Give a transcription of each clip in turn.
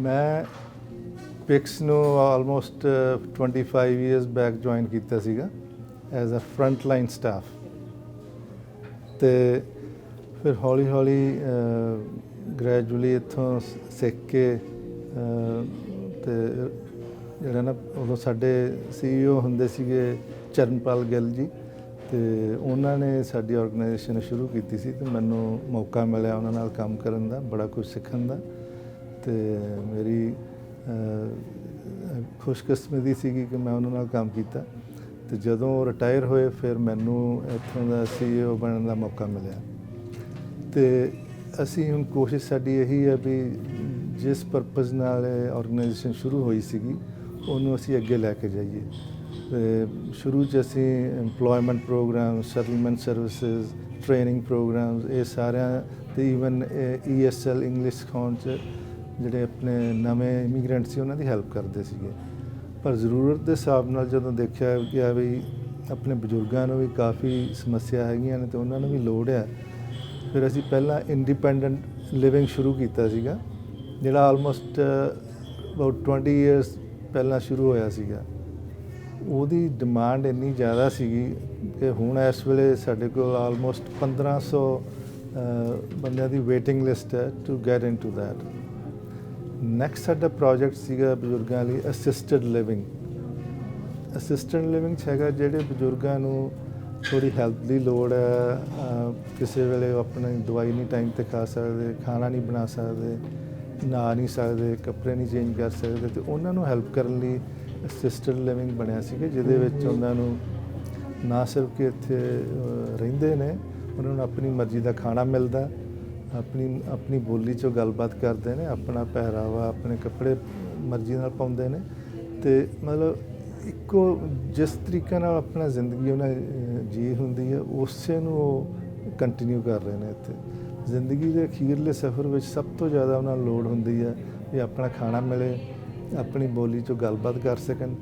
ਮੈਂ ਪਿਕਸ ਨੂੰ almost 25 years back join ਕੀਤਾ ਸੀਗਾ as a front line staff, ਅਤੇ ਫਿਰ ਹੌਲੀ ਹੌਲੀ ਗ੍ਰੈਜੂਅਲੀ ਇੱਥੋਂ ਸਿੱਖ ਕੇ ਅਤੇ ਜਿਹੜਾ ਨਾ ਉਦੋਂ ਸਾਡੇ CEO ਹੁੰਦੇ ਸੀਗੇ ਚਰਨਪਾਲ ਗਿੱਲ ਜੀ, ਅਤੇ ਉਹਨਾਂ ਨੇ ਸਾਡੀ ਆਰਗੇਨਾਈਜੇਸ਼ਨ ਸ਼ੁਰੂ ਕੀਤੀ ਸੀ ਅਤੇ ਮੈਨੂੰ ਮੌਕਾ ਮਿਲਿਆ ਉਹਨਾਂ ਨਾਲ ਕੰਮ ਕਰਨ ਦਾ, ਬੜਾ ਕੁਝ ਸਿੱਖਣ ਦਾ। ਅਤੇ ਮੇਰੀ ਖੁਸ਼ਕਿਸਮਤੀ ਸੀਗੀ ਕਿ ਮੈਂ ਉਹਨਾਂ ਨਾਲ ਕੰਮ ਕੀਤਾ, ਅਤੇ ਜਦੋਂ ਉਹ ਰਿਟਾਇਰ ਹੋਏ ਫਿਰ ਮੈਨੂੰ ਇੱਥੋਂ ਦਾ CEO ਬਣਨ ਦਾ ਮੌਕਾ ਮਿਲਿਆ। ਅਤੇ ਅਸੀਂ ਹੁਣ ਕੋਸ਼ਿਸ਼ ਸਾਡੀ ਇਹੀ ਹੈ ਵੀ ਜਿਸ ਪਰਪਜ਼ ਨਾਲ ਇਹ ਆਰਗੇਨਾਈਜੇਸ਼ਨ ਸ਼ੁਰੂ ਹੋਈ ਸੀਗੀ ਉਹਨੂੰ ਅਸੀਂ ਅੱਗੇ ਲੈ ਕੇ ਜਾਈਏ। ਅਤੇ ਸ਼ੁਰੂ 'ਚ ਅਸੀਂ employment program, settlement services, training programs, ਇਹ ਸਾਰਿਆਂ ਅਤੇ ਈਵਨ ESL ਇੰਗਲਿਸ਼ ਸਿਖਾਉਣ 'ਚ ਜਿਹੜੇ ਆਪਣੇ ਨਵੇਂ ਇਮੀਗਰੈਂਟ ਸੀ ਉਹਨਾਂ ਦੀ ਹੈਲਪ ਕਰਦੇ ਸੀਗੇ। ਪਰ ਜ਼ਰੂਰਤ ਦੇ ਹਿਸਾਬ ਨਾਲ ਜਦੋਂ ਦੇਖਿਆ ਕਿ ਵੀ ਆਪਣੇ ਬਜ਼ੁਰਗਾਂ ਨੂੰ ਵੀ ਕਾਫੀ ਸਮੱਸਿਆ ਹੈਗੀਆਂ ਨੇ ਅਤੇ ਉਹਨਾਂ ਨੂੰ ਵੀ ਲੋੜ ਹੈ, ਫਿਰ ਅਸੀਂ ਪਹਿਲਾਂ ਇੰਡੀਪੈਂਡੈਂਟ ਲਿਵਿੰਗ ਸ਼ੁਰੂ ਕੀਤਾ ਸੀਗਾ, ਜਿਹੜਾ ਆਲਮੋਸਟ ਅਬਾਊਟ 20 ਇਅਰਸ ਪਹਿਲਾਂ ਸ਼ੁਰੂ ਹੋਇਆ ਸੀਗਾ। ਉਹਦੀ ਡਿਮਾਂਡ ਇੰਨੀ ਜ਼ਿਆਦਾ ਸੀਗੀ ਕਿ ਹੁਣ ਇਸ ਵੇਲੇ ਸਾਡੇ ਕੋਲ ਆਲਮੋਸਟ 1500 ਬੰਦਿਆਂ ਦੀ ਵੇਟਿੰਗ ਲਿਸਟ ਹੈ to get in to that. Next ਸਾਡਾ ਪ੍ਰੋਜੈਕਟ ਸੀਗਾ ਬਜ਼ੁਰਗਾਂ ਲਈ ਅਸਿਸਟਡ ਲਿਵਿੰਗ। ਅਸਿਸਟਡ ਲਿਵਿੰਗ 'ਚ ਹੈਗਾ ਜਿਹੜੇ ਬਜ਼ੁਰਗਾਂ ਨੂੰ ਥੋੜ੍ਹੀ ਹੈਲਪ ਦੀ ਲੋੜ ਹੈ, ਕਿਸੇ ਵੇਲੇ ਉਹ ਆਪਣੀ ਦਵਾਈ ਨਹੀਂ ਟਾਈਮ 'ਤੇ ਖਾ ਸਕਦੇ, ਖਾਣਾ ਨਹੀਂ ਬਣਾ ਸਕਦੇ, ਨਹਾ ਨਹੀਂ ਸਕਦੇ, ਕੱਪੜੇ ਨਹੀਂ ਚੇਂਜ ਕਰ ਸਕਦੇ, ਅਤੇ ਉਹਨਾਂ ਨੂੰ ਹੈਲਪ ਕਰਨ ਲਈ ਅਸਿਸਟਡ ਲਿਵਿੰਗ ਬਣਿਆ ਸੀਗਾ, ਜਿਹਦੇ ਵਿੱਚ ਉਹਨਾਂ ਨੂੰ ਨਾ ਸਿਰਫ ਕਿ ਇੱਥੇ ਰਹਿੰਦੇ ਨੇ, ਉਹਨਾਂ ਨੂੰ ਆਪਣੀ ਮਰਜ਼ੀ ਦਾ ਖਾਣਾ ਮਿਲਦਾ, ਆਪਣੀ ਬੋਲੀ 'ਚੋਂ ਗੱਲਬਾਤ ਕਰਦੇ ਨੇ, ਆਪਣਾ ਪਹਿਰਾਵਾ, ਆਪਣੇ ਕੱਪੜੇ ਮਰਜ਼ੀ ਨਾਲ ਪਾਉਂਦੇ ਨੇ, ਅਤੇ ਮਤਲਬ ਇੱਕੋ ਜਿਸ ਤਰੀਕੇ ਨਾਲ ਆਪਣਾ ਜ਼ਿੰਦਗੀ ਉਹਨਾਂ ਜੀ ਹੁੰਦੀ ਹੈ ਉਸੇ ਨੂੰ ਉਹ ਕੰਟੀਨਿਊ ਕਰ ਰਹੇ ਨੇ ਇੱਥੇ। ਜ਼ਿੰਦਗੀ ਦੇ ਅਖੀਰਲੇ ਸਫ਼ਰ ਵਿੱਚ ਸਭ ਤੋਂ ਜ਼ਿਆਦਾ ਉਹਨਾਂ ਨੂੰ ਲੋੜ ਹੁੰਦੀ ਹੈ ਵੀ ਆਪਣਾ ਖਾਣਾ ਮਿਲੇ, ਆਪਣੀ ਬੋਲੀ 'ਚੋਂ ਗੱਲਬਾਤ ਕਰ ਸਕਣ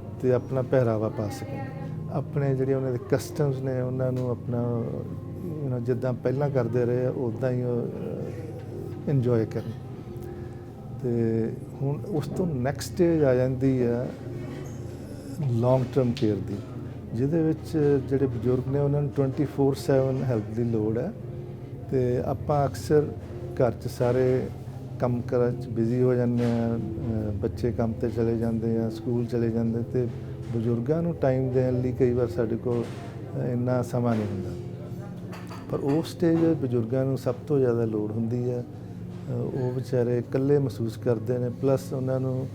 ਅਤੇ ਆਪਣਾ ਪਹਿਰਾਵਾ ਪਾ ਸਕਣ, ਆਪਣੇ ਜਿਹੜੇ ਉਹਨਾਂ ਦੇ ਕਸਟਮਸ ਨੇ ਉਹਨਾਂ ਨੂੰ ਆਪਣਾ ਜਿੱਦਾਂ ਪਹਿਲਾਂ ਕਰਦੇ ਰਹੇ ਉੱਦਾਂ ਹੀ ਉਹ ਇੰਜੋਏ ਕਰਨ। ਅਤੇ ਹੁਣ ਉਸ ਤੋਂ ਨੈਕਸਟ ਸਟੇਜ ਆ ਜਾਂਦੀ ਹੈ ਲੌਂਗ ਟਰਮ ਕੇਅਰ ਦੀ, ਜਿਹਦੇ ਵਿੱਚ ਜਿਹੜੇ ਬਜ਼ੁਰਗ ਨੇ ਉਹਨਾਂ ਨੂੰ 24/7 ਹੈਲਪ ਦੀ ਲੋੜ ਹੈ। ਅਤੇ ਆਪਾਂ ਅਕਸਰ ਘਰ 'ਚ ਸਾਰੇ ਕੰਮ ਕਾਰਾਂ 'ਚ ਬਿਜ਼ੀ ਹੋ ਜਾਂਦੇ ਹਾਂ, ਬੱਚੇ ਕੰਮ 'ਤੇ ਚਲੇ ਜਾਂਦੇ ਆ, ਸਕੂਲ ਚਲੇ ਜਾਂਦੇ, ਅਤੇ ਬਜ਼ੁਰਗਾਂ ਨੂੰ ਟਾਈਮ ਦੇਣ ਲਈ ਕਈ ਵਾਰ ਸਾਡੇ ਕੋਲ ਇੰਨਾ ਸਮਾਂ ਨਹੀਂ ਹੁੰਦਾ। ਪਰ ਉਸ ਸਟੇਜ ਬਜ਼ੁਰਗਾਂ ਨੂੰ ਸਭ ਤੋਂ ਜ਼ਿਆਦਾ ਲੋੜ ਹੁੰਦੀ ਹੈ। ਉਹ ਵਿਚਾਰੇ ਇਕੱਲੇ ਮਹਿਸੂਸ ਕਰਦੇ ਨੇ, ਪਲੱਸ ਉਹਨਾਂ ਨੂੰ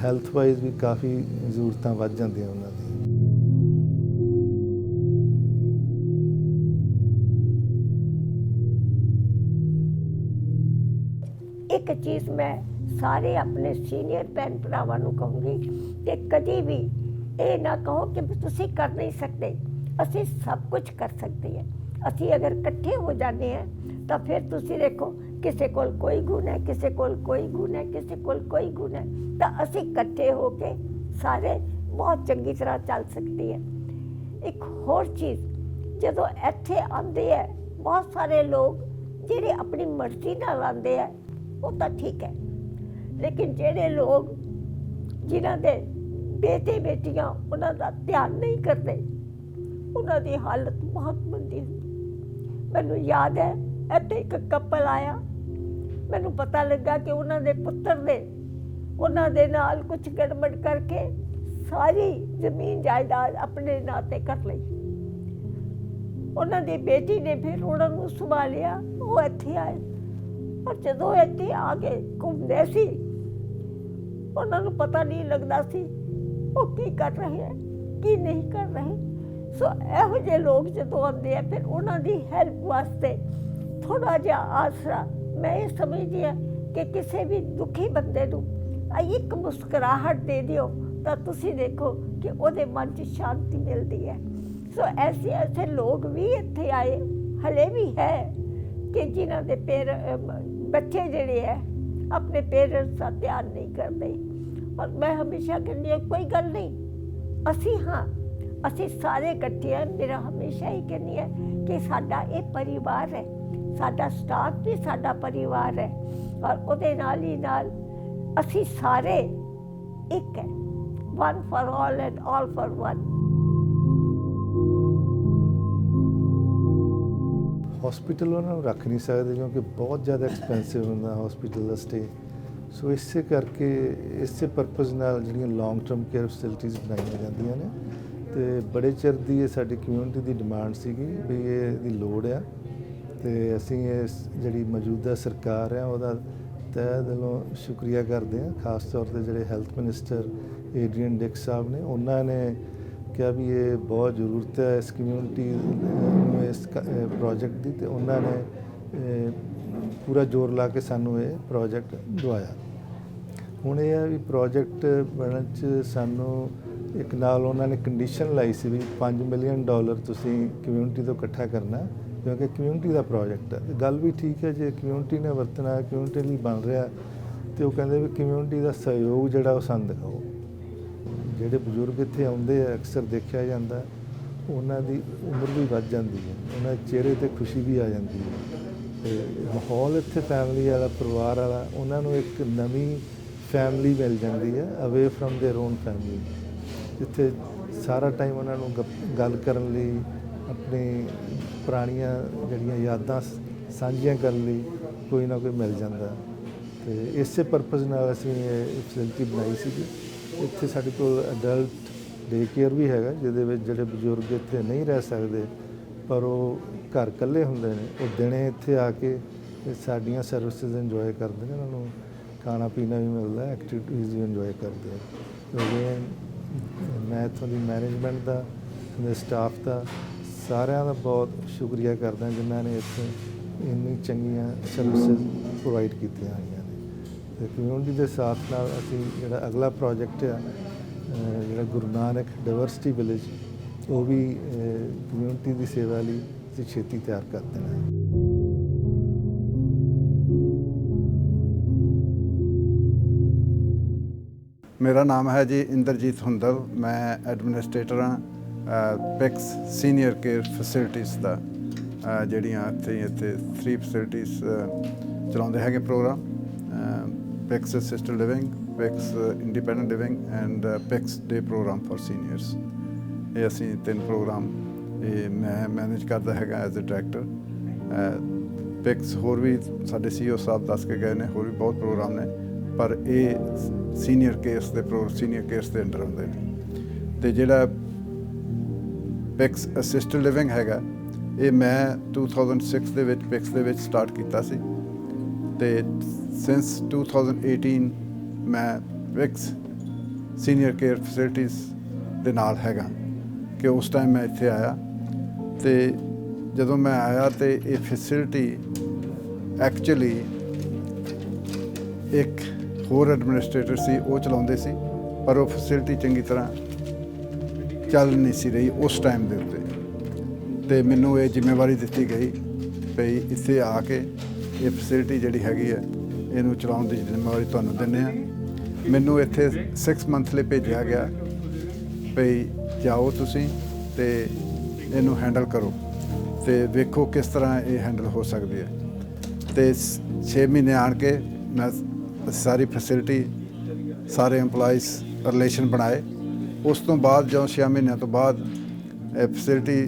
ਹੈਲਥ ਵਾਈਜ਼ ਵੀ ਕਾਫੀ ਜ਼ਰੂਰਤਾਂ ਵੱਧ ਜਾਂਦੀਆਂ ਉਹਨਾਂ ਦੀਆਂ। ਇੱਕ ਚੀਜ਼ ਮੈਂ ਸਾਰੇ ਆਪਣੇ ਸੀਨੀਅਰ ਭੈਣ ਭਰਾਵਾਂ ਨੂੰ ਕਹੂੰਗੀ ਕਿ ਕਦੀ ਵੀ ਇਹ ਨਾ ਕਹੋ ਕਿ ਤੁਸੀਂ ਕਰ ਨਹੀਂ ਸਕਦੇ। ਅਸੀਂ ਸਭ ਕੁਝ ਕਰ ਸਕਦੇ ਹਾਂ। ਅਸੀਂ ਅਗਰ ਇਕੱਠੇ ਹੋ ਜਾਂਦੇ ਹਾਂ ਤਾਂ ਫਿਰ ਤੁਸੀਂ ਦੇਖੋ ਕਿਸੇ ਕੋਲ ਕੋਈ ਗੁਣ ਹੈ, ਕਿਸੇ ਕੋਲ ਕੋਈ ਗੁਣ ਹੈ, ਕਿਸੇ ਕੋਲ ਕੋਈ ਗੁਣ ਹੈ, ਤਾਂ ਅਸੀਂ ਇਕੱਠੇ ਹੋ ਕੇ ਸਾਰੇ ਬਹੁਤ ਚੰਗੀ ਤਰ੍ਹਾਂ ਚੱਲ ਸਕਦੇ ਹਾਂ। ਇੱਕ ਹੋਰ ਚੀਜ਼, ਜਦੋਂ ਇੱਥੇ ਆਉਂਦੇ ਹੈ ਬਹੁਤ ਸਾਰੇ ਲੋਕ ਜਿਹੜੇ ਆਪਣੀ ਮਰਜ਼ੀ ਨਾਲ ਆਉਂਦੇ ਹੈ ਉਹ ਤਾਂ ਠੀਕ ਹੈ, ਲੇਕਿਨ ਜਿਹੜੇ ਲੋਕ ਜਿਨ੍ਹਾਂ ਦੇ ਬੇਟੇ ਬੇਟੀਆਂ ਉਹਨਾਂ ਦਾ ਧਿਆਨ ਨਹੀਂ ਕਰਦੇ ਉਹਨਾਂ ਦੀ ਹਾਲਤ ਬਹੁਤ ਮੰਦੀ ਹੁੰਦੀ। ਮੈਨੂੰ ਯਾਦ ਹੈ ਇੱਥੇ ਇੱਕ ਕਪਲ ਆਇਆ, ਮੈਨੂੰ ਪਤਾ ਲੱਗਾ ਕਿ ਉਹਨਾਂ ਦੇ ਪੁੱਤਰ ਨੇ ਉਹਨਾਂ ਦੇ ਨਾਲ ਕੁਝ ਗੜਬੜ ਕਰਕੇ ਸਾਰੀ ਜ਼ਮੀਨ ਜਾਇਦਾਦ ਆਪਣੇ ਨਾਂ 'ਤੇ ਕਰ ਲਈ। ਉਹਨਾਂ ਦੀ ਬੇਟੀ ਨੇ ਫਿਰ ਉਹਨਾਂ ਨੂੰ ਸੰਭਾਲਿਆ, ਉਹ ਇੱਥੇ ਆਏ, ਪਰ ਜਦੋਂ ਇੱਥੇ ਆ ਕੇ ਘੁੰਮਦੇ ਸੀ ਉਹਨਾਂ ਨੂੰ ਪਤਾ ਨਹੀਂ ਲੱਗਦਾ ਸੀ ਉਹ ਕੀ ਕਰ ਰਹੇ ਹੈ, ਕੀ ਨਹੀਂ ਕਰ ਰਹੇ। ਸੋ ਇਹੋ ਜਿਹੇ ਲੋਕ ਜਦੋਂ ਆਉਂਦੇ ਆ ਫਿਰ ਉਹਨਾਂ ਦੀ ਹੈਲਪ ਵਾਸਤੇ ਥੋੜ੍ਹਾ ਜਿਹਾ ਆਸਰਾ, ਮੈਂ ਇਹ ਸਮਝਦੀ ਹਾਂ ਕਿ ਕਿਸੇ ਵੀ ਦੁਖੀ ਬੰਦੇ ਨੂੰ ਇੱਕ ਮੁਸਕਰਾਹਟ ਦੇ ਦਿਓ ਤਾਂ ਤੁਸੀਂ ਦੇਖੋ ਕਿ ਉਹਦੇ ਮਨ 'ਚ ਸ਼ਾਂਤੀ ਮਿਲਦੀ ਹੈ। ਸੋ ਐਸੇ ਲੋਕ ਵੀ ਇੱਥੇ ਆਏ ਹਲੇ ਵੀ ਹੈ ਕਿ ਜਿਨ੍ਹਾਂ ਦੇ ਬੱਚੇ ਜਿਹੜੇ ਹੈ ਆਪਣੇ ਪੇਰੈਂਟਸ ਦਾ ਧਿਆਨ ਨਹੀਂ ਕਰਦੇ। ਔਰ ਮੈਂ ਹਮੇਸ਼ਾ ਕਹਿੰਦੀ ਹਾਂ ਕੋਈ ਗੱਲ ਨਹੀਂ, ਅਸੀਂ ਸਾਰੇ ਇਕੱਠੇ ਹਾਂ। ਮੇਰਾ ਹਮੇਸ਼ਾ ਹੀ ਕਹਿੰਦੀ ਹੈ ਕਿ ਸਾਡਾ ਇਹ ਪਰਿਵਾਰ ਹੈ, ਸਾਡਾ ਸਟਾਫ ਵੀ ਸਾਡਾ ਪਰਿਵਾਰ ਹੈ, ਔਰ ਉਹਦੇ ਨਾਲ ਹੀ ਨਾਲ ਅਸੀਂ ਸਾਰੇ ਇੱਕ ਹੈ, one for all and all for one। Hospital ਉਹਨਾਂ ਨੂੰ ਰੱਖ ਨਹੀਂ ਸਕਦੇ ਕਿਉਂਕਿ ਬਹੁਤ ਜ਼ਿਆਦਾ ਐਕਸਪੈਂਸਿਵ ਹੁੰਦਾ ਹਸਪੀਟਲ ਦਾ ਸਟੇ। ਸੋ ਇਸੇ ਕਰਕੇ ਇਸੇ ਪਰਪਸ ਨਾਲ ਜਿਹੜੀਆਂ ਲੌਂਗ ਟਰਮ ਕੇਅਰ ਫੈਸਿਲਿਟੀਜ਼ ਬਣਾਈਆਂ ਜਾਂਦੀਆਂ ਨੇ ਤੇ ਬੜੇ ਚਿਰ ਦੀ ਇਹ ਸਾਡੀ ਕਮਿਊਨਿਟੀ ਦੀ ਡਿਮਾਂਡ ਸੀਗੀ ਵੀ ਇਹਦੀ ਲੋੜ ਆ ਤੇ ਅਸੀਂ ਇਸ ਜਿਹੜੀ ਮੌਜੂਦਾ ਸਰਕਾਰ ਆ ਉਹਦਾ ਤਹਿ ਦਿਲੋਂ ਸ਼ੁਕਰੀਆ ਕਰਦੇ ਹਾਂ। ਖਾਸ ਤੌਰ ਤੇ ਜਿਹੜੇ ਹੈਲਥ ਮਿਨਿਸਟਰ ਏਡਰੀਅਨ ਡਿਕ ਸਾਹਿਬ ਨੇ, ਉਹਨਾਂ ਨੇ ਕਿਹਾ ਵੀ ਇਹ ਬਹੁਤ ਜ਼ਰੂਰਤ ਹੈ ਇਸ ਕਮਿਊਨਿਟੀ ਨੂੰ ਇਸ ਪ੍ਰੋਜੈਕਟ ਦੀ, ਤੇ ਉਹਨਾਂ ਨੇ ਪੂਰਾ ਜ਼ੋਰ ਲਾ ਕੇ ਸਾਨੂੰ ਇਹ ਪ੍ਰੋਜੈਕਟ ਦਵਾਇਆ। ਹੁਣ ਇਹ ਹੈ ਵੀ ਪ੍ਰੋਜੈਕਟ ਬਣਨ 'ਚ ਸਾਨੂੰ ਇੱਕ ਨਾਲ ਉਹਨਾਂ ਨੇ ਕੰਡੀਸ਼ਨ ਲਾਈ ਸੀ ਵੀ $5 ਮਿਲੀਅਨ ਤੁਸੀਂ ਕਮਿਊਨਿਟੀ ਤੋਂ ਇਕੱਠਾ ਕਰਨਾ, ਕਿਉਂਕਿ ਕਮਿਊਨਿਟੀ ਦਾ ਪ੍ਰੋਜੈਕਟ ਹੈ। ਗੱਲ ਵੀ ਠੀਕ ਹੈ, ਜੇ ਕਮਿਊਨਿਟੀ ਨੇ ਵਰਤਣਾ, ਕਮਿਊਨਿਟੀ ਲਈ ਬਣ ਰਿਹਾ, ਤੇ ਉਹ ਕਹਿੰਦੇ ਵੀ ਕਮਿਊਨਿਟੀ ਦਾ ਸਹਿਯੋਗ ਜਿਹੜਾ ਉਹ ਸਾਨੂੰ ਦਿਖਾਓ। ਜਿਹੜੇ ਬਜ਼ੁਰਗ ਇੱਥੇ ਆਉਂਦੇ ਆ ਅਕਸਰ ਦੇਖਿਆ ਜਾਂਦਾ ਉਹਨਾਂ ਦੀ ਉਮਰ ਵੀ ਵੱਧ ਜਾਂਦੀ ਹੈ, ਉਹਨਾਂ ਦੇ ਚਿਹਰੇ 'ਤੇ ਖੁਸ਼ੀ ਵੀ ਆ ਜਾਂਦੀ ਹੈ ਤੇ ਮਾਹੌਲ ਇੱਥੇ ਫੈਮਿਲੀ ਵਾਲਾ, ਪਰਿਵਾਰ ਵਾਲਾ, ਉਹਨਾਂ ਨੂੰ ਇੱਕ ਨਵੀਂ ਫੈਮਿਲੀ ਮਿਲ ਜਾਂਦੀ ਹੈ ਅਵੇ ਫਰਮ ਦੇਅਰ ਓਨ ਫੈਮਿਲੀ, ਜਿੱਥੇ ਸਾਰਾ ਟਾਈਮ ਉਹਨਾਂ ਨੂੰ ਗੱਲ ਕਰਨ ਲਈ, ਆਪਣੀ ਪੁਰਾਣੀਆਂ ਜਿਹੜੀਆਂ ਯਾਦਾਂ ਸਾਂਝੀਆਂ ਕਰਨ ਲਈ ਕੋਈ ਨਾ ਕੋਈ ਮਿਲ ਜਾਂਦਾ। ਤੇ ਇਸੇ ਪਰਪਸ ਨਾਲ ਅਸੀਂ ਇਹ ਫੈਸਿਲਿਟੀ ਬਣਾਈ ਸੀਗੀ। ਇੱਥੇ ਸਾਡੇ ਕੋਲ ਅਡਲਟ ਡੇ ਕੇਅਰ ਵੀ ਹੈਗਾ, ਜਿਹਦੇ ਵਿੱਚ ਜਿਹੜੇ ਬਜ਼ੁਰਗ ਇੱਥੇ ਨਹੀਂ ਰਹਿ ਸਕਦੇ ਪਰ ਉਹ ਘਰ ਇਕੱਲੇ ਹੁੰਦੇ ਨੇ, ਉਹ ਦਿਨੇ ਇੱਥੇ ਆ ਕੇ ਸਾਡੀਆਂ ਸਰਵਿਸਿਜ਼ ਇੰਜੋਏ ਕਰਦੇ ਨੇ। ਉਹਨਾਂ ਨੂੰ ਖਾਣਾ ਪੀਣਾ ਵੀ ਮਿਲਦਾ, ਐਕਟੀਵਿਟੀਜ਼ ਵੀ ਇੰਜੋਏ ਕਰਦੇ ਆ। ਕਿਉਂਕਿ ਮੈਂ ਇੱਥੋਂ ਦੀ ਮੈਨੇਜਮੈਂਟ ਦਾ, ਦੇ ਸਟਾਫ ਦਾ, ਸਾਰਿਆਂ ਦਾ ਬਹੁਤ ਸ਼ੁਕਰੀਆ ਕਰਦਾ ਜਿਨ੍ਹਾਂ ਨੇ ਇੱਥੇ ਇੰਨੀ ਚੰਗੀਆਂ ਸਰਵਿਸਿਜ਼ ਪ੍ਰੋਵਾਈਡ ਕੀਤੀਆਂ ਹੋਈਆਂ ਨੇ। ਤੇ ਕਮਿਊਨਿਟੀ ਦੇ ਸਾਥ ਨਾਲ ਅਸੀਂ ਜਿਹੜਾ ਅਗਲਾ ਪ੍ਰੋਜੈਕਟ ਆ, ਜਿਹੜਾ ਗੁਰੂ ਨਾਨਕ ਡਾਇਵਰਸਿਟੀ ਵਿਲੇਜ, ਉਹ ਵੀ ਕਮਿਊਨਿਟੀ ਦੀ ਸੇਵਾ ਲਈ ਅਸੀਂ ਛੇਤੀ ਤਿਆਰ ਕਰ ਦੇਣਾ ਹੈ। ਮੇਰਾ ਨਾਮ ਹੈ ਜੀ ਇੰਦਰਜੀਤ ਹੁੰਦਲ। ਮੈਂ ਐਡਮਿਨਿਸਟ੍ਰੇਟਰ ਹਾਂ ਪਿਕਸ ਸੀਨੀਅਰ ਕੇਅਰ ਫੈਸਿਲਿਟੀਜ਼ ਦਾ। ਜਿਹੜੀਆਂ ਇੱਥੇ 3 ਫੈਸਿਲਿਟੀਜ਼ ਚਲਾਉਂਦੇ ਹੈਗੇ program, PICS assisted living, PICS independent living and PICS day program for seniors. ਇਹ ਅਸੀਂ 3 ਪ੍ਰੋਗਰਾਮ ਇਹ ਮੈਂ ਮੈਨੇਜ ਕਰਦਾ ਹੈਗਾ ਐਜ਼ ਅ ਡਾਇਰੈਕਟਰ। ਪਿਕਸ ਹੋਰ ਵੀ ਸਾਡੇ CEO ਸਾਹਿਬ ਦੱਸ ਕੇ ਗਏ ਨੇ, ਹੋਰ ਵੀ ਬਹੁਤ ਪ੍ਰੋਗਰਾਮ ਨੇ, ਪਰ ਇਹ ਸੀਨੀਅਰ ਕੇਅਰਸ ਦੇ ਅੰਡਰ ਆਉਂਦੇ ਨੇ। ਤੇ ਜਿਹੜਾ ਪਿਕਸ ਅਸਿਸਟਡ ਲਿਵਿੰਗ ਹੈਗਾ, ਇਹ ਮੈਂ 2006 ਦੇ ਵਿੱਚ ਪਿਕਸ ਦੇ ਵਿੱਚ ਸਟਾਰਟ ਕੀਤਾ ਸੀ ਤੇ ਸਿੰਸ 2018 ਮੈਂ ਪਿਕਸ ਸੀਨੀਅਰ ਕੇਅਰ ਫੈਸਿਲਿਟੀਜ਼ ਦੇ ਨਾਲ ਹੈਗਾ। ਕਿ ਉਸ ਟਾਈਮ ਮੈਂ ਇੱਥੇ ਆਇਆ ਤੇ ਜਦੋਂ ਮੈਂ ਆਇਆ ਤੇ ਇਹ ਫੈਸਿਲਿਟੀ ਐਕਚੁਅਲੀ ਇੱਕ ਹੋਰ ਐਡਮਿਨਿਸਟ੍ਰੇਟਰ ਸੀ, ਉਹ ਚਲਾਉਂਦੇ ਸੀ, ਪਰ ਉਹ ਫੈਸਿਲਿਟੀ ਚੰਗੀ ਤਰ੍ਹਾਂ ਚੱਲ ਨਹੀਂ ਸੀ ਰਹੀ ਉਸ ਟਾਈਮ ਦੇ ਉੱਤੇ। ਤੇ ਮੈਨੂੰ ਇਹ ਜ਼ਿੰਮੇਵਾਰੀ ਦਿੱਤੀ ਗਈ ਵੀ ਇੱਥੇ ਆ ਕੇ ਇਹ ਫੈਸਿਲਿਟੀ ਜਿਹੜੀ ਹੈਗੀ ਹੈ ਇਹਨੂੰ ਚਲਾਉਣ ਦੀ ਜ਼ਿੰਮੇਵਾਰੀ ਤੁਹਾਨੂੰ ਦਿੰਦੇ ਹਾਂ। ਮੈਨੂੰ ਇੱਥੇ 6 ਮੰਥ ਲਈ ਭੇਜਿਆ ਗਿਆ ਵੀ ਜਾਓ ਤੁਸੀਂ ਤੇ ਇਹਨੂੰ ਹੈਂਡਲ ਕਰੋ ਤੇ ਵੇਖੋ ਕਿਸ ਤਰ੍ਹਾਂ ਇਹ ਹੈਂਡਲ ਹੋ ਸਕਦੀ ਹੈ। ਤੇ 6 ਮਹੀਨੇ ਆਣ ਕੇ ਮੈਂ ਸਾਰੀ ਫੈਸਿਲਿਟੀ, ਸਾਰੇ EMPLOYEES ਰਿਲੇਸ਼ਨ ਬਣਾਏ। ਉਸ ਤੋਂ ਬਾਅਦ ਜਦੋਂ 6 ਮਹੀਨਿਆਂ ਤੋਂ ਬਾਅਦ ਇਹ ਫੈਸਿਲਿਟੀ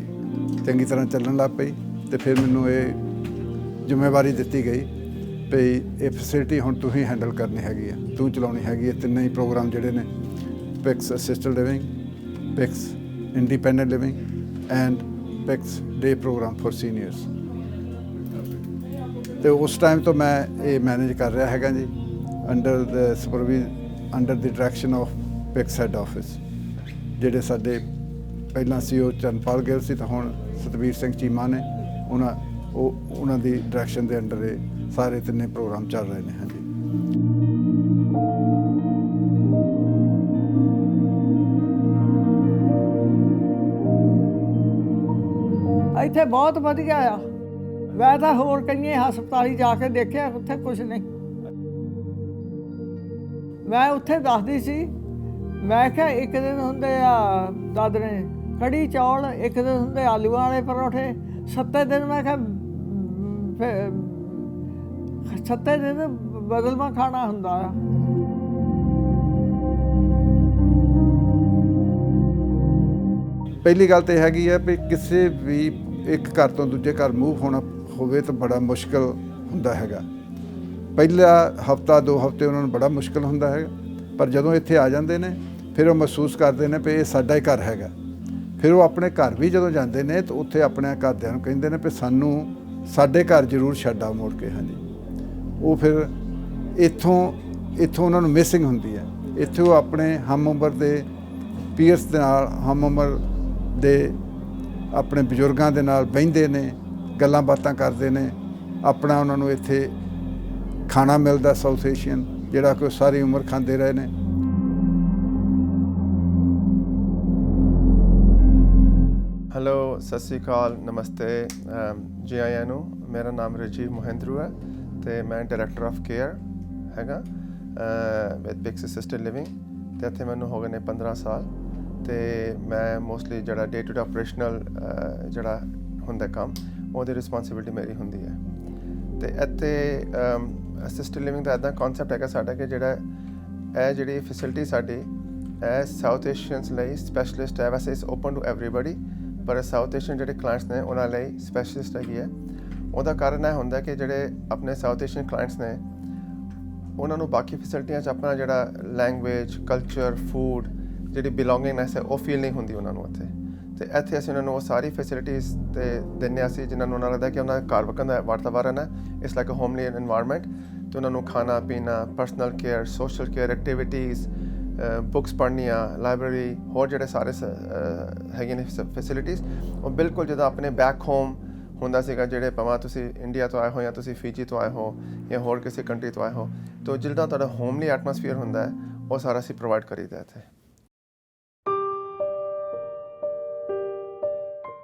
ਚੰਗੀ ਤਰ੍ਹਾਂ ਚੱਲਣ ਲੱਗ ਪਈ ਤੇ ਫਿਰ ਮੈਨੂੰ ਇਹ ਜ਼ਿੰਮੇਵਾਰੀ ਦਿੱਤੀ ਗਈ ਵੀ ਇਹ ਫੈਸਿਲਿਟੀ ਹੁਣ ਤੂੰ ਹੀ ਹੈਂਡਲ ਕਰਨੀ ਹੈਗੀ ਆ, ਤੂੰ ਚਲਾਉਣੀ ਹੈਗੀ ਹੈ। 3 ਹੀ ਪ੍ਰੋਗਰਾਮ ਜਿਹੜੇ ਨੇ, PICS assisted living, PICS independent living and PICS day program for seniors. ਤੇ ਉਸ ਟਾਈਮ ਤੋਂ ਮੈਂ ਇਹ ਮੈਨੇਜ ਕਰ ਰਿਹਾ ਹੈਗਾ ਜੀ under the direction of PICS head office. ਜਿਹੜੇ ਸਾਡੇ ਪਹਿਲਾਂ CEO ਚਰਨਪਾਲ ਗਿੱਲ ਸੀ ਤਾਂ ਹੁਣ ਸਤਬੀਰ ਸਿੰਘ ਚੀਮਾ ਨੇ, ਉਹਨਾਂ ਦੀ ਡਾਇਰੈਕਸ਼ਨ ਦੇ ਅੰਡਰ ਇਹ ਸਾਰੇ 3 ਪ੍ਰੋਗਰਾਮ ਚੱਲ ਰਹੇ ਨੇ। ਹਾਂਜੀ। ਇੱਥੇ ਬਹੁਤ ਵਧੀਆ ਆ। ਮੈਂ ਤਾਂ ਹੋਰ ਕਈਆਂ ਹਸਪਤਾਲੀ ਜਾ ਕੇ ਦੇਖਿਆ, ਉੱਥੇ ਕੁਝ ਨਹੀਂ। ਮੈਂ ਉੱਥੇ ਦੱਸਦੀ ਸੀ, ਮੈਂ ਕਿਹਾ ਇੱਕ ਦਿਨ ਹੁੰਦੇ ਆ ਦਾਦਰੇ ਕੜੀ ਚੌਲ, ਇੱਕ ਦਿਨ ਹੁੰਦੇ ਆਲੂਆਂ ਵਾਲੇ ਪਰੌਠੇ, 7 ਦਿਨ ਮੈਂ ਕਿਹਾ 7 ਦਿਨ ਬਦਲਵਾਂ ਖਾਣਾ ਹੁੰਦਾ ਆ। ਪਹਿਲੀ ਗੱਲ ਤਾਂ ਹੈਗੀ ਹੈ ਵੀ ਕਿਸੇ ਵੀ ਇੱਕ ਘਰ ਤੋਂ ਦੂਜੇ ਘਰ ਮੂਵ ਹੋਣਾ ਹੋਵੇ ਤਾਂ ਬੜਾ ਮੁਸ਼ਕਲ ਹੁੰਦਾ ਹੈਗਾ। ਪਹਿਲਾ ਹਫਤਾ 2 ਹਫ਼ਤੇ ਉਹਨਾਂ ਨੂੰ ਬੜਾ ਮੁਸ਼ਕਲ ਹੁੰਦਾ ਹੈਗਾ, ਪਰ ਜਦੋਂ ਇੱਥੇ ਆ ਜਾਂਦੇ ਨੇ ਫਿਰ ਉਹ ਮਹਿਸੂਸ ਕਰਦੇ ਨੇ ਵੀ ਇਹ ਸਾਡਾ ਹੀ ਘਰ ਹੈਗਾ। ਫਿਰ ਉਹ ਆਪਣੇ ਘਰ ਵੀ ਜਦੋਂ ਜਾਂਦੇ ਨੇ ਤਾਂ ਉੱਥੇ ਆਪਣੇ ਘਰਦਿਆਂ ਨੂੰ ਕਹਿੰਦੇ ਨੇ ਵੀ ਸਾਨੂੰ ਸਾਡੇ ਘਰ ਜ਼ਰੂਰ ਛੱਡ ਆਓ ਮੁੜ ਕੇ। ਹਾਂਜੀ, ਉਹ ਫਿਰ ਇੱਥੋਂ ਉਹਨਾਂ ਨੂੰ ਮਿਸਿੰਗ ਹੁੰਦੀ ਹੈ। ਇੱਥੇ ਉਹ ਆਪਣੇ ਹਮ ਉਮਰ ਦੇ ਪੀਅਰਸ ਦੇ ਨਾਲ, ਹਮ ਉਮਰ ਦੇ ਆਪਣੇ ਬਜ਼ੁਰਗਾਂ ਦੇ ਨਾਲ ਬਹਿੰਦੇ ਨੇ, ਗੱਲਾਂ ਬਾਤਾਂ ਕਰਦੇ ਨੇ। ਆਪਣਾ ਉਹਨਾਂ ਨੂੰ ਇੱਥੇ ਖਾਣਾ ਮਿਲਦਾ ਸਾਊਥ ਏਸ਼ੀਅਨ, ਜਿਹੜਾ ਕਿ ਉਹ ਸਾਰੀ ਉਮਰ ਖਾਂਦੇ ਰਹੇ ਨੇ। ਹੈਲੋ, ਸਤਿ ਸ਼੍ਰੀ ਅਕਾਲ, ਨਮਸਤੇ, ਜੀ ਆਇਆਂ ਨੂੰ। ਮੇਰਾ ਨਾਮ ਰਾਜੀਵ ਮੋਹਿੰਦਰੂ ਹੈ ਅਤੇ ਮੈਂ ਡਾਇਰੈਕਟਰ ਆਫ ਕੇਅਰ ਹੈਗਾ ਵਿਦ ਪਿਕਸ ਅਸਿਸਟਡ ਲਿਵਿੰਗ। ਅਤੇ ਇੱਥੇ ਮੈਨੂੰ ਹੋ ਗਏ ਨੇ 15 ਸਾਲ। ਅਤੇ ਮੈਂ ਮੋਸਟਲੀ ਜਿਹੜਾ ਡੇ ਟੂ ਡੇ ਆਪਰੇਸ਼ਨਲ ਜਿਹੜਾ ਹੁੰਦਾ ਕੰਮ, ਉਹਦੀ ਰਿਸਪੋਂਸੀਬਿਲਿਟੀ ਮੇਰੀ ਹੁੰਦੀ ਹੈ। ਅਤੇ ਇੱਥੇ ਅਸਿਸਟਡ ਲਿਵਿੰਗ ਦਾ ਇੱਦਾਂ ਕਨਸੈਪਟ ਹੈਗਾ ਸਾਡਾ ਕਿ ਜਿਹੜਾ ਇਹ ਜਿਹੜੀ ਫੈਸਿਲਿਟੀ ਸਾਡੀ ਇਹ ਸਾਊਥ ਏਸ਼ੀਅਨਸ ਲਈ ਸਪੈਸ਼ਲਿਸਟ ਹੈ। ਵੈਸੇ ਇਟਸ ਓਪਨ ਟੂ ਐਵਰੀਬਡੀ, ਪਰ ਸਾਊਥ ਏਸ਼ੀਅਨ ਜਿਹੜੇ ਕਲਾਇੰਟਸ ਨੇ ਉਹਨਾਂ ਲਈ ਸਪੈਸ਼ਲਿਸਟ ਹੈਗੀ ਹੈ। ਉਹਦਾ ਕਾਰਨ ਇਹ ਹੁੰਦਾ ਕਿ ਜਿਹੜੇ ਆਪਣੇ ਸਾਊਥ ਏਸ਼ੀਅਨ ਕਲਾਇੰਟਸ ਨੇ ਉਹਨਾਂ ਨੂੰ ਬਾਕੀ ਫੈਸਿਲਿਟੀਆਂ 'ਚ ਆਪਣਾ ਜਿਹੜਾ ਲੈਂਗੁਏਜ, ਕਲਚਰ, ਫੂਡ, ਜਿਹੜੀ ਬਿਲੋਂਗਿੰਗਨੈਸ ਹੈ ਉਹ ਫੀਲ ਨਹੀਂ ਹੁੰਦੀ ਉਹਨਾਂ ਨੂੰ ਇੱਥੇ। ਅਤੇ ਇੱਥੇ ਅਸੀਂ ਉਹਨਾਂ ਨੂੰ ਉਹ ਸਾਰੀ ਫੈਸਿਲਿਟੀਜ਼ 'ਤੇ ਦਿੰਦੇ ਹਾਂ ਅਸੀਂ, ਜਿਨ੍ਹਾਂ ਨੂੰ ਉਹਨਾਂ ਲੱਗਦਾ ਕਿ ਉਹਨਾਂ ਦਾ ਘਰ ਵਰਗਾ ਦਾ ਵਾਤਾਵਰਨ ਹੈ। It's like a homely environment. ਅਤੇ ਉਹਨਾਂ ਨੂੰ ਖਾਣਾ ਪੀਣਾ, personal care, social care, activities, books ਪੜ੍ਹਨੀਆਂ, ਲਾਇਬ੍ਰੇਰੀ, ਹੋਰ ਜਿਹੜੇ ਸਾਰੇ ਹੈਗੇ ਨੇ ਫੈਸਿਲਿਟੀਜ਼, ਉਹ ਬਿਲਕੁਲ ਜਿੱਦਾਂ ਆਪਣੇ ਬੈਕ ਹੋਮ ਹੁੰਦਾ ਸੀਗਾ। ਜਿਹੜੇ ਭਾਵੇਂ ਤੁਸੀਂ ਇੰਡੀਆ ਤੋਂ ਆਏ ਹੋ ਜਾਂ ਤੁਸੀਂ ਫੀਜੀ ਤੋਂ ਆਏ ਹੋ ਜਾਂ ਹੋਰ ਕਿਸੇ ਕੰਟਰੀ ਤੋਂ ਆਏ ਹੋ, ਤਾਂ ਜਿਹੜਾ ਤੁਹਾਡਾ ਹੋਮਲੀ ਐਟਮੋਸਫੀਅਰ ਹੁੰਦਾ ਹੈ ਉਹ ਸਾਰਾ ਅਸੀਂ ਪ੍ਰੋਵਾਈਡ ਕਰੀਦਾ ਇੱਥੇ।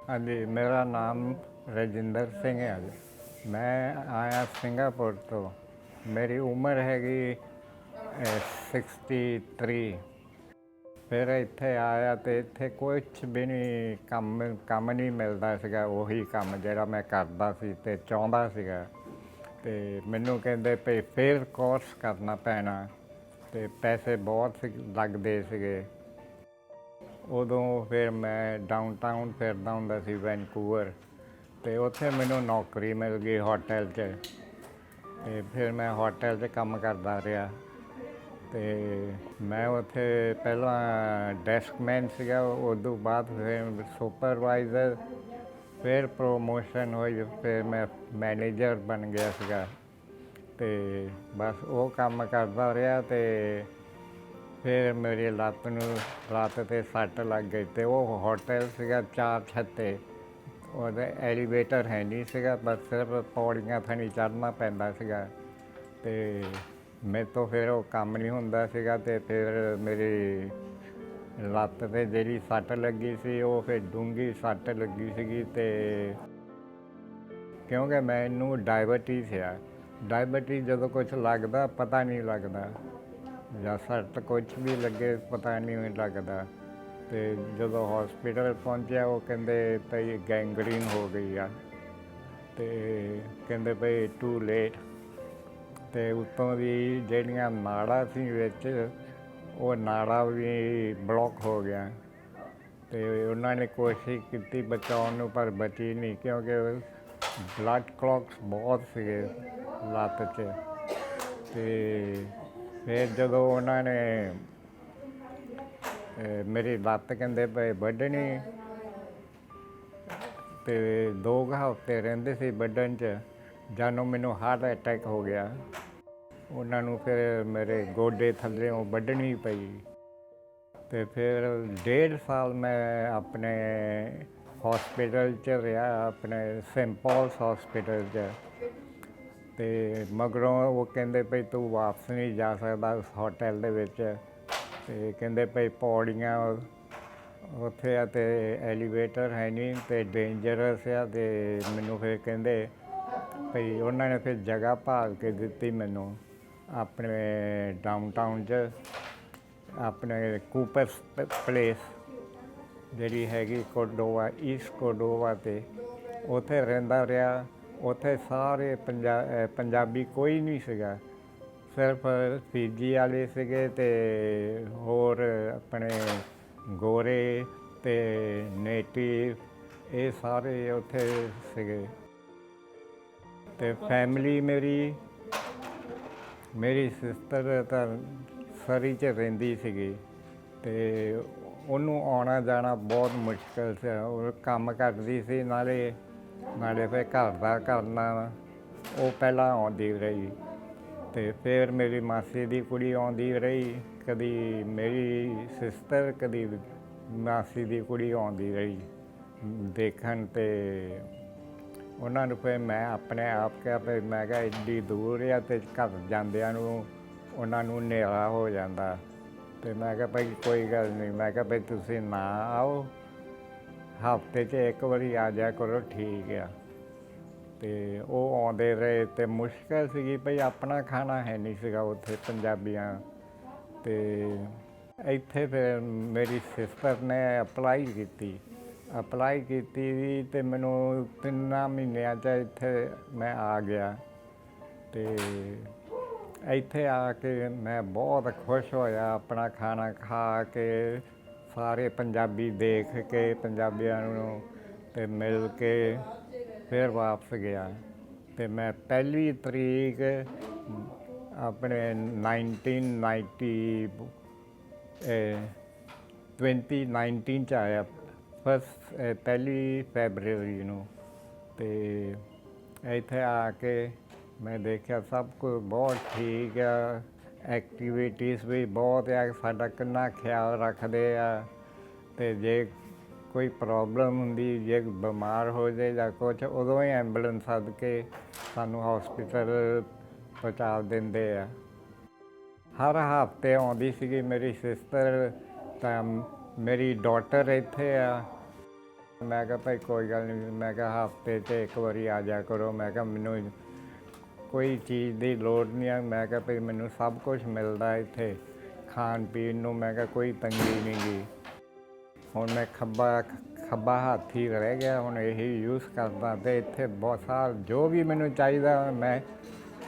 ਹਾਂਜੀ, ਮੇਰਾ ਨਾਮ ਰਜਿੰਦਰ ਸਿੰਘ ਹੈ ਜੀ। ਮੈਂ ਆਇਆ ਸਿੰਗਾਪੁਰ ਤੋਂ। ਮੇਰੀ ਉਮਰ ਹੈਗੀ 63। ਫਿਰ ਇੱਥੇ ਆਇਆ ਅਤੇ ਇੱਥੇ ਕੁਛ ਵੀ ਨਹੀਂ ਕੰਮ ਨਹੀਂ ਮਿਲਦਾ ਸੀਗਾ। ਉਹੀ ਕੰਮ ਜਿਹੜਾ ਮੈਂ ਕਰਦਾ ਸੀ ਅਤੇ ਚਾਹੁੰਦਾ ਸੀਗਾ। ਅਤੇ ਮੈਨੂੰ ਕਹਿੰਦੇ ਵੀ ਫਿਰ ਕੋਰਸ ਕਰਨਾ ਪੈਣਾ ਅਤੇ ਪੈਸੇ ਬਹੁਤ ਲੱਗਦੇ ਸੀਗੇ। ਉਦੋਂ ਫਿਰ ਮੈਂ ਡਾਊਨਟਾਊਨ ਫਿਰਦਾ ਹੁੰਦਾ ਸੀ ਵੈਨਕੂਵਰ, ਅਤੇ ਉੱਥੇ ਮੈਨੂੰ ਨੌਕਰੀ ਮਿਲ ਗਈ ਹੋਟਲ 'ਚ। ਅਤੇ ਫਿਰ ਮੈਂ ਹੋਟਲ 'ਚ ਕੰਮ ਕਰਦਾ ਰਿਹਾ। ਅਤੇ ਮੈਂ ਉੱਥੇ ਪਹਿਲਾਂ ਡੈਸਕਮੈਨ ਸੀਗਾ, ਉਦੋਂ ਬਾਅਦ ਫਿਰ ਸੁਪਰਵਾਈਜ਼ਰ, ਫਿਰ ਪ੍ਰੋਮੋਸ਼ਨ ਹੋਈ, ਫਿਰ ਮੈਂ ਮੈਨੇਜਰ ਬਣ ਗਿਆ ਸੀਗਾ। ਅਤੇ ਬਸ ਉਹ ਕੰਮ ਕਰਦਾ ਰਿਹਾ। ਅਤੇ ਫਿਰ ਮੇਰੀ ਲੱਤ 'ਤੇ ਸੱਟ ਲੱਗ ਗਈ। ਅਤੇ ਉਹ ਹੋਟਲ ਸੀਗਾ 4 ਛੱਤੇ, ਉਹਦਾ ਐਲੀਵੇਟਰ ਹੈ ਨਹੀਂ ਸੀਗਾ, ਬਸ ਸਿਰਫ ਪੌੜੀਆਂ ਥਣੀ ਚੜ੍ਹਨਾ ਪੈਂਦਾ ਸੀਗਾ। ਅਤੇ ਮੇਰੇ ਤੋਂ ਫਿਰ ਉਹ ਕੰਮ ਨਹੀਂ ਹੁੰਦਾ ਸੀਗਾ। ਅਤੇ ਫਿਰ ਮੇਰੀ ਲੱਤ 'ਤੇ ਜਿਹੜੀ ਸੱਟ ਲੱਗੀ ਸੀ ਉਹ ਫਿਰ ਡੂੰਘੀ ਸੱਟ ਲੱਗੀ ਸੀਗੀ। ਅਤੇ ਕਿਉਂਕਿ ਮੈਨੂੰ ਡਾਇਬਟੀਜ਼ ਆ, ਡਾਇਬਟੀਜ਼ ਜਦੋਂ ਕੁਛ ਲੱਗਦਾ ਪਤਾ ਨਹੀਂ ਲੱਗਦਾ, ਜਾਂ ਸੱਟ ਕੁਛ ਵੀ ਲੱਗੇ ਪਤਾ ਨਹੀਂ ਲੱਗਦਾ। ਅਤੇ ਜਦੋਂ ਹੌਸਪੀਟਲ ਪਹੁੰਚਿਆ ਉਹ ਕਹਿੰਦੇ ਭਈ ਗੈਂਗਰੀਨ ਹੋ ਗਈ ਆ, ਅਤੇ ਕਹਿੰਦੇ ਭਈ ਟੂ ਲੇਟ। ਅਤੇ ਉੱਤੋਂ ਦੀ ਜਿਹੜੀਆਂ ਨਾੜਾਂ ਸੀ ਵਿੱਚ, ਉਹ ਨਾੜਾਂ ਵੀ ਬਲੋਕ ਹੋ ਗਿਆ। ਅਤੇ ਉਹਨਾਂ ਨੇ ਕੋਸ਼ਿਸ਼ ਕੀਤੀ ਬਚਾਉਣ ਨੂੰ, ਪਰ ਬਚੀ ਨਹੀਂ, ਕਿਉਂਕਿ ਬਲੱਡ ਕਲੌਟਸ ਬਹੁਤ ਸੀਗੇ ਲੱਤ 'ਚ। ਅਤੇ ਫਿਰ ਜਦੋਂ ਉਹਨਾਂ ਨੇ ਮੇਰੀ ਲੱਤ ਕਹਿੰਦੇ ਪਏ ਵੱਢਣੀ, ਅਤੇ 2 ਹਫ਼ਤੇ ਰਹਿੰਦੇ ਸੀ ਵੱਢਣ 'ਚ, ਜਦੋਂ ਮੈਨੂੰ ਹਾਰਟ ਅਟੈਕ ਹੋ ਗਿਆ। ਉਹਨਾਂ ਨੂੰ ਫਿਰ ਮੇਰੇ ਗੋਡੇ ਥੱਲਿਓਂ ਵੱਢਣੀ ਪਈ। ਅਤੇ ਫਿਰ 1.5 ਸਾਲ ਮੈਂ ਆਪਣੇ ਹੌਸਪੀਟਲ 'ਚ ਰਿਹਾ, ਆਪਣੇ ਸੇਂਟ ਪੌਲਸ ਹੌਸਪੀਟਲ 'ਚ। ਅਤੇ ਮਗਰੋਂ ਉਹ ਕਹਿੰਦੇ ਭਈ ਤੂੰ ਵਾਪਸ ਨਹੀਂ ਜਾ ਸਕਦਾ ਉਸ ਹੋਟਲ ਦੇ ਵਿੱਚ। ਅਤੇ ਕਹਿੰਦੇ ਭਈ ਪੌੜੀਆਂ ਉੱਥੇ ਆ ਅਤੇ ਐਲੀਵੇਟਰ ਹੈ ਨਹੀਂ ਅਤੇ ਡੇਂਜਰਸ ਆ। ਅਤੇ ਮੈਨੂੰ ਫਿਰ ਕਹਿੰਦੇ ਭਈ ਉਹਨਾਂ ਨੇ ਫਿਰ ਜਗ੍ਹਾ ਭਾਲ ਕੇ ਦਿੱਤੀ ਮੈਨੂੰ ਆਪਣੇ ਡਾਊਨਟਾਊਨ 'ਚ, ਆਪਣੇ ਕੂਪਰਸ ਪਲੇਸ ਜਿਹੜੀ ਹੈਗੀ ਕੋਰਡੋਵਾ, ਈਸਟ ਕੋਰਡੋਵਾ 'ਤੇ। ਉੱਥੇ ਰਹਿੰਦਾ ਰਿਹਾ। ਉੱਥੇ ਸਾਰੇ ਪੰਜਾਬੀ ਕੋਈ ਨਹੀਂ ਸੀਗਾ, ਸਿਰਫ ਫੀਜੀ ਵਾਲੇ ਸੀਗੇ ਅਤੇ ਹੋਰ ਆਪਣੇ ਗੋਰੇ ਅਤੇ ਤੇ ਨੇਟਿਵ, ਇਹ ਸਾਰੇ ਉੱਥੇ ਸੀਗੇ। ਤੇ ਫੈਮਿਲੀ ਮੇਰੀ ਸਿਸਟਰ ਤਾਂ ਸਰੀ 'ਚ ਰਹਿੰਦੀ ਸੀਗੀ, ਤੇ ਉਹਨੂੰ ਆਉਣਾ ਜਾਣਾ ਬਹੁਤ ਮੁਸ਼ਕਿਲ ਸੀ। ਉਹ ਕੰਮ ਕਰਦੀ ਸੀ, ਨਾਲੇ ਫਿਰ ਘਰ ਦਾ ਕਰਨਾ। ਉਹ ਪਹਿਲਾਂ ਆਉਂਦੀ ਰਹੀ, ਤੇ ਫਿਰ ਮੇਰੀ ਮਾਸੀ ਦੀ ਕੁੜੀ ਆਉਂਦੀ ਰਹੀ, ਕਦੀ ਮੇਰੀ ਸਿਸਟਰ, ਕਦੀ ਮਾਸੀ ਦੀ ਕੁੜੀ ਆਉਂਦੀ ਰਹੀ ਦੇਖਣ। ਤੇ ਉਹਨਾਂ ਨੂੰ ਫਿਰ ਮੈਂ ਆਪਣੇ ਆਪ ਕਿਹਾ ਵੀ ਮੈਂ ਕਿਹਾ ਐਡੀ ਦੂਰ ਆ ਅਤੇ ਘਰ ਜਾਂਦਿਆਂ ਨੂੰ ਉਹਨਾਂ ਨੂੰ ਹਨੇਰਾ ਹੋ ਜਾਂਦਾ। ਅਤੇ ਮੈਂ ਕਿਹਾ ਭਾਈ ਕੋਈ ਗੱਲ ਨਹੀਂ, ਮੈਂ ਕਿਹਾ ਭਾਈ ਤੁਸੀਂ ਨਾ ਆਓ, ਹਫ਼ਤੇ 'ਚ ਇੱਕ ਵਾਰੀ ਆ ਜਾਇਆ ਕਰੋ, ਠੀਕ ਆ। ਅਤੇ ਉਹ ਆਉਂਦੇ ਰਹੇ, ਅਤੇ ਮੁਸ਼ਕਿਲ ਸੀਗੀ ਭਈ ਆਪਣਾ ਖਾਣਾ ਹੈ ਨਹੀਂ ਸੀਗਾ ਉੱਥੇ ਪੰਜਾਬੀਆਂ। ਅਤੇ ਇੱਥੇ ਫਿਰ ਮੇਰੀ ਸਿਸਟਰ ਨੇ ਅਪਲਾਈ ਕੀਤੀ ਵੀ, ਅਤੇ ਮੈਨੂੰ 3 ਮਹੀਨਿਆਂ 'ਚ ਇੱਥੇ ਮੈਂ ਆ ਗਿਆ। ਅਤੇ ਇੱਥੇ ਆ ਕੇ ਮੈਂ ਬਹੁਤ ਖੁਸ਼ ਹੋਇਆ, ਆਪਣਾ ਖਾਣਾ ਖਾ ਕੇ, ਸਾਰੇ ਪੰਜਾਬੀ ਦੇਖ ਕੇ, ਪੰਜਾਬੀਆਂ ਨੂੰ ਅਤੇ ਮਿਲ ਕੇ ਫਿਰ ਵਾਪਸ ਗਿਆ। ਅਤੇ ਮੈਂ 1 ਤਰੀਕ ਆਪਣੇ 2019 'ਚ ਆਇਆ, 1 ਫੈਬਰਵਰੀ ਨੂੰ। ਅਤੇ ਇੱਥੇ ਆ ਕੇ ਮੈਂ ਦੇਖਿਆ ਸਭ ਕੁਝ ਬਹੁਤ ਠੀਕ ਆ, ਐਕਟੀਵਿਟੀਜ਼ ਵੀ ਬਹੁਤ ਆ, ਸਾਡਾ ਕਿੰਨਾ ਖਿਆਲ ਰੱਖਦੇ ਆ। ਅਤੇ ਜੇ ਕੋਈ ਪ੍ਰੋਬਲਮ ਹੁੰਦੀ, ਜੇ ਬਿਮਾਰ ਹੋ ਜਾਏ ਜਾਂ ਕੁਛ, ਉਦੋਂ ਹੀ ਐਂਬੂਲੈਂਸ ਸੱਦ ਕੇ ਸਾਨੂੰ ਹੌਸਪੀਟਲ ਪਹੁੰਚਾ ਦਿੰਦੇ ਆ। ਹਰ ਹਫ਼ਤੇ ਆਉਂਦੀ ਸੀਗੀ ਮੇਰੀ ਸਿਸਟਰ, ਤਾਂ ਮੇਰੀ ਡਾਟਰ ਇੱਥੇ ਆ। ਮੈਂ ਕਿਹਾ ਭਾਈ ਕੋਈ ਗੱਲ ਨਹੀਂ, ਮੈਂ ਕਿਹਾ ਹਫ਼ਤੇ 'ਚ ਇੱਕ ਵਾਰੀ ਆ ਜਾਇਆ ਕਰੋ। ਮੈਂ ਕਿਹਾ ਮੈਨੂੰ ਕੋਈ ਚੀਜ਼ ਦੀ ਲੋੜ ਨਹੀਂ ਆ, ਮੈਂ ਕਿਹਾ ਭਾਈ ਮੈਨੂੰ ਸਭ ਕੁਛ ਮਿਲਦਾ ਇੱਥੇ ਖਾਣ ਪੀਣ ਨੂੰ, ਮੈਂ ਕਿਹਾ ਕੋਈ ਤੰਗੀ ਨਹੀਂ ਗੀ। ਹੁਣ ਮੈਂ ਖੱਬਾ ਹੱਥ ਹੀ ਰਹਿ ਗਿਆ, ਹੁਣ ਇਹੀ ਯੂਜ਼ ਕਰਦਾ। ਅਤੇ ਇੱਥੇ ਬਹੁਤ ਸਾਰਾ ਜੋ ਵੀ ਮੈਨੂੰ ਚਾਹੀਦਾ, ਮੈਂ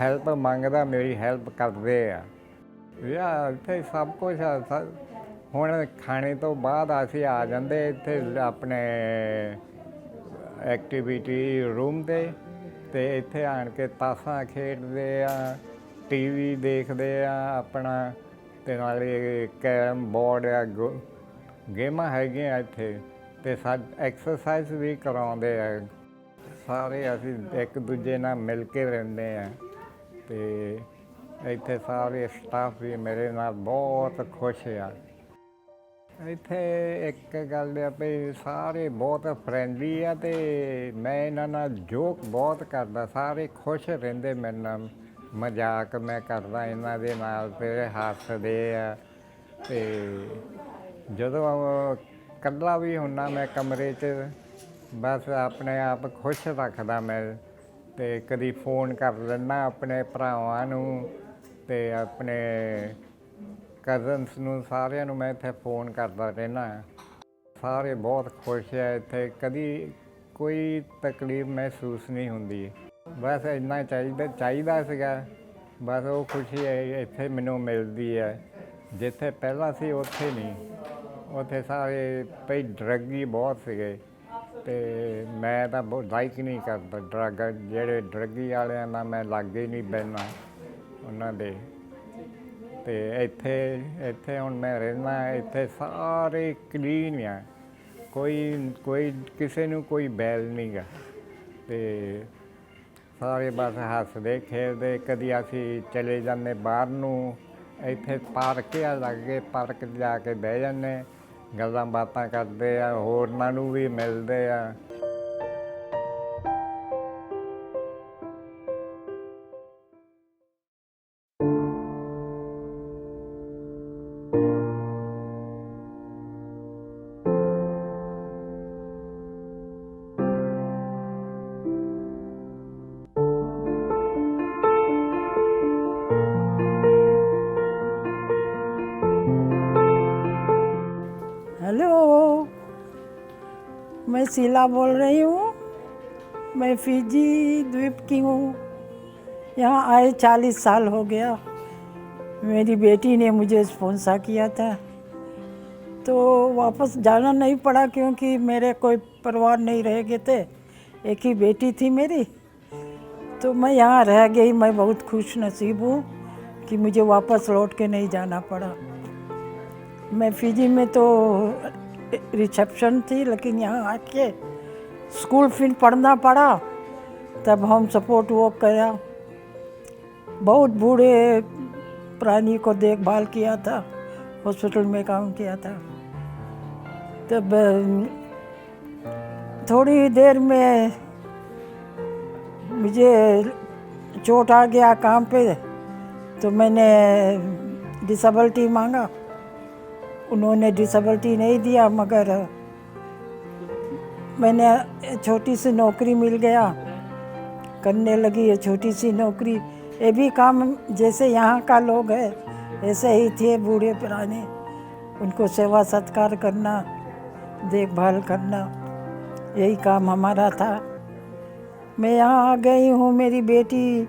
ਹੈਲਪ ਮੰਗਦਾ, ਮੇਰੀ ਹੈਲਪ ਕਰਦੇ ਆ। ਇੱਥੇ ਸਭ ਕੁਛ ਆ। ਹੁਣ ਖਾਣੇ ਤੋਂ ਬਾਅਦ ਅਸੀਂ ਆ ਜਾਂਦੇ ਇੱਥੇ ਆਪਣੇ ਐਕਟੀਵਿਟੀ ਰੂਮ 'ਤੇ, ਅਤੇ ਇੱਥੇ ਆਣ ਕੇ ਤਾਸ਼ਾਂ ਖੇਡਦੇ ਆ, TV ਦੇਖਦੇ ਆ ਆਪਣਾ, ਅਤੇ ਨਾਲੇ ਕੈਰਮ ਬੋਰਡ ਆ, ਗੇਮਾਂ ਹੈਗੀਆਂ ਇੱਥੇ। ਅਤੇ ਐਕਸਰਸਾਈਜ਼ ਵੀ ਕਰਾਉਂਦੇ ਆ। ਸਾਰੇ ਅਸੀਂ ਇੱਕ ਦੂਜੇ ਨਾਲ ਮਿਲ ਕੇ ਰਹਿੰਦੇ ਆ। ਅਤੇ ਇੱਥੇ ਸਾਰੇ ਸਟਾਫ ਵੀ ਮੇਰੇ ਨਾਲ ਬਹੁਤ ਖੁਸ਼ ਆ। ਇੱਥੇ ਇੱਕ ਗੱਲ ਆ ਵੀ ਸਾਰੇ ਬਹੁਤ ਫਰੈਂਡਲੀ ਆ, ਅਤੇ ਮੈਂ ਇਹਨਾਂ ਨਾਲ ਜੋਕ ਬਹੁਤ ਕਰਦਾ, ਸਾਰੇ ਖੁਸ਼ ਰਹਿੰਦੇ ਮੇਰੇ ਨਾਲ। ਮਜ਼ਾਕ ਮੈਂ ਕਰਦਾ ਇਹਨਾਂ ਦੇ ਨਾਲ, ਫਿਰ ਹੱਸਦੇ ਆ। ਅਤੇ ਜਦੋਂ ਇਕੱਲਾ ਵੀ ਹੁੰਦਾ ਮੈਂ ਕਮਰੇ 'ਚ, ਬਸ ਆਪਣੇ ਆਪ ਖੁਸ਼ ਰੱਖਦਾ ਮੈਂ। ਅਤੇ ਕਦੀ ਫੋਨ ਕਰ ਲੈਂਦਾ ਆਪਣੇ ਭਰਾਵਾਂ ਨੂੰ ਅਤੇ ਆਪਣੇ ਕਜ਼ਨਸ ਨੂੰ, ਸਾਰਿਆਂ ਨੂੰ ਮੈਂ ਇੱਥੇ ਫੋਨ ਕਰਦਾ ਰਹਿੰਦਾ। ਸਾਰੇ ਬਹੁਤ ਖੁਸ਼ ਆ ਇੱਥੇ, ਕਦੀ ਕੋਈ ਤਕਲੀਫ ਮਹਿਸੂਸ ਨਹੀਂ ਹੁੰਦੀ। ਬਸ ਇੰਨਾ ਚਾਹੀਦਾ ਸੀਗਾ, ਬਸ ਉਹ ਖੁਸ਼ੀ ਇੱਥੇ ਮੈਨੂੰ ਮਿਲਦੀ ਹੈ। ਜਿੱਥੇ ਪਹਿਲਾਂ ਸੀ ਉੱਥੇ ਨਹੀਂ, ਉੱਥੇ ਸਾਰੇ ਭਈ ਡਰੱਗੀ ਬਹੁਤ ਸੀਗੇ, ਅਤੇ ਮੈਂ ਤਾਂ ਬਹੁਤ ਲਾਈਕ ਨਹੀਂ ਕਰਦਾ ਡਰੱਗ, ਜਿਹੜੇ ਡਰੱਗੀ ਵਾਲਿਆਂ ਨਾਲ ਮੈਂ ਲਾਗੇ ਨਹੀਂ ਬਹਿੰਦਾ ਉਹਨਾਂ ਦੇ। ਅਤੇ ਇੱਥੇ ਹੁਣ ਮੈਂ ਰਹਿੰਦਾ, ਇੱਥੇ ਸਾਰੇ ਕਲੀਨ ਆ, ਕੋਈ ਕਿਸੇ ਨੂੰ ਕੋਈ ਬੈਲ ਨਹੀਂ ਗਾ। ਅਤੇ ਸਾਰੇ ਬਸ ਹੱਸਦੇ ਖੇਡਦੇ, ਕਦੀ ਅਸੀਂ ਚਲੇ ਜਾਂਦੇ ਬਾਹਰ ਨੂੰ, ਇੱਥੇ ਪਾਰਕ ਆ ਲਾਗੇ, ਪਾਰਕ ਜਾ ਕੇ ਬਹਿ ਜਾਂਦੇ, ਗੱਲਾਂ ਬਾਤਾਂ ਕਰਦੇ ਆ, ਹੋਰਨਾਂ ਨੂੰ ਵੀ ਮਿਲਦੇ ਆ। हेलो, मैं शीला बोल रही हूँ। मैं फिजी द्वीप की हूँ। यहाँ आए 40 साल हो गया। मेरी बेटी ने मुझे स्पॉन्सर किया था। तो वापस जाना नहीं पड़ा क्योंकि मेरे कोई परिवार नहीं रह गए थे, एक ही बेटी थी मेरी। तो मैं यहाँ रह गई। मैं बहुत खुश नसीब हूँ कि मुझे वापस लौट के नहीं जाना पड़ा। मैं फिजी में तो रिसेप्शन थी, लेकिन यहाँ आके स्कूल फिर पढ़ना पड़ा, तब हम सपोर्ट वर्क करा। बहुत बूढ़े प्राणी को देखभाल किया था, हॉस्पिटल में काम किया था। तब थोड़ी देर में मुझे चोट आ गया काम पे, तो मैंने डिसेबिलिटी मांगा। उन्होंने डिसेबिलिटी नहीं दिया, मगर मैंने छोटी सी नौकरी मिल गया, करने लगी ये छोटी सी नौकरी। ये भी काम जैसे यहाँ का लोग है ऐसे ही थे, बूढ़े पुराने, उनको सेवा सत्कार करना, देखभाल करना, यही काम हमारा था। मैं यहाँ आ गई हूँ, मेरी बेटी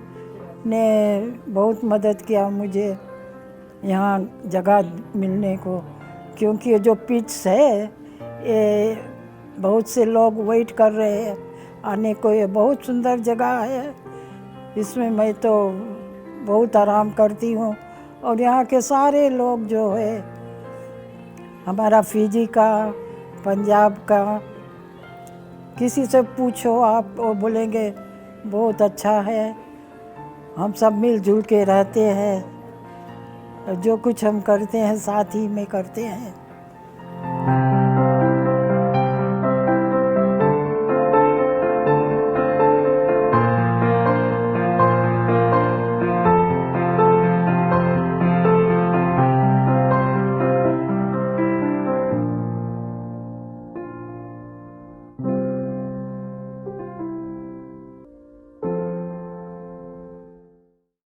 ने बहुत मदद किया मुझे यहाँ जगह मिलने को, क्योंकि ये जो पिच है ये बहुत से लोग वेट कर रहे हैं आने को। ये बहुत सुंदर जगह है, इसमें मैं तो बहुत आराम करती हूँ। और यहाँ के सारे लोग जो है, हमारा फिजी का, पंजाब का, किसी से पूछो आप, वो बोलेंगे बहुत अच्छा है। हम सब मिलजुल के रहते हैं, जो कुछ हम करते हैं साथ ही में करते हैं।